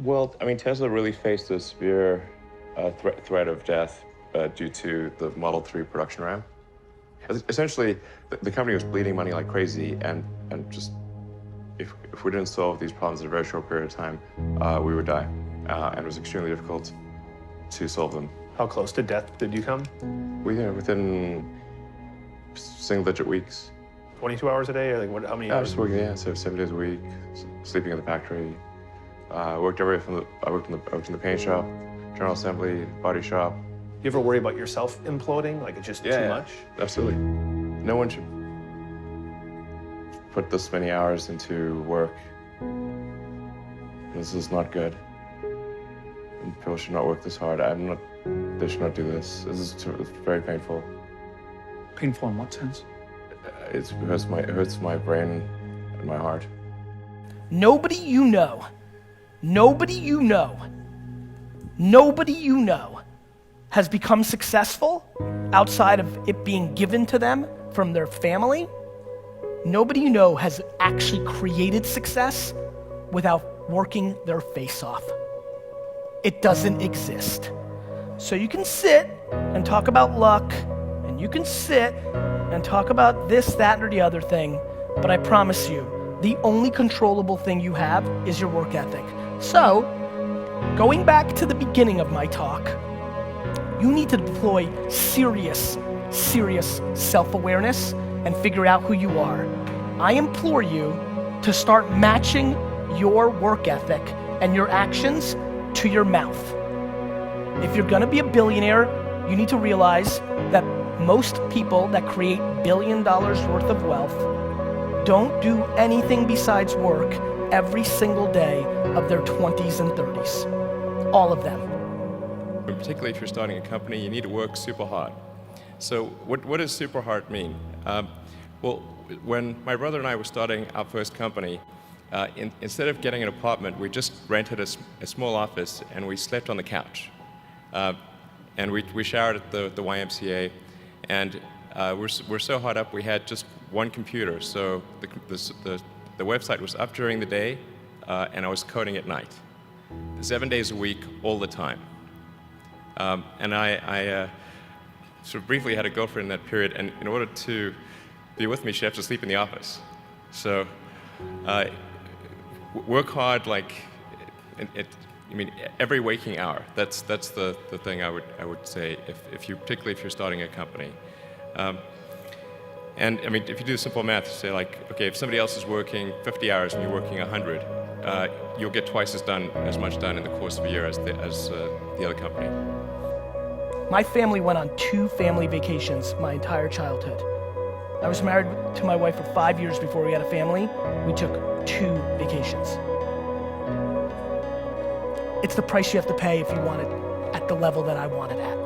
Well, I mean, Tesla really faced a severe threat of death due to the Model 3 production ramp. Essentially, the company was bleeding money like crazy, and just if we didn't solve these problems in a very short period of time, we would die, and it was extremely difficult to solve them. How close to death did you come? Within single-digit weeks. 22 hours a day, or like what? How many I hours? was working, so 7 days a week, sleeping in the factory. I worked everywhere from I worked in the paint shop, general assembly, body shop. You ever worry about yourself imploding? Like it's just too much? Absolutely. No one should put this many hours into work. This is not good. And people should not work this hard. They should not do this. It's very painful. Painful in what sense? It hurts my brain and my heart. Nobody you know has become successful outside of it being given to them from their family. Nobody you know has actually created success without working their face off. It doesn't exist. So you can sit and talk about luck, and you can sit and talk about this, that, or the other thing, but I promise you, the only controllable thing you have is your work ethic. So, going back to the beginning of my talk, you need to deploy serious self-awareness and figure out who you are. I implore you to start matching your work ethic and your actions to your mouth. If you're gonna be a billionaire, you need to realize that most people that create $1 billion worth of wealth don't do anything besides work every single day of their 20s and 30s. All of them. Particularly if you're starting a company, you need to work super hard. So what does super hard mean? Well, when my brother and I were starting our first company, instead of getting an apartment, we just rented a small office and we slept on the couch. And we showered at the YMCA, and we're so hot up we had just one computer. So the website was up during the day, and I was coding at night, 7 days a week, all the time. And I sort of briefly had a girlfriend in that period, and in order to be with me, she'd have to sleep in the office. So work hard, like, I mean, every waking hour. That's the thing I would say, particularly if you're starting a company. And I mean, if you do simple math, say like, okay, if somebody else is working 50 hours and you're working 100, you'll get twice as much done in the course of a year as the other company. My family went on 2 family vacations my entire childhood. I was married to my wife for 5 years before we had a family. We took 2 vacations. It's the price you have to pay if you want it at the level that I want it at.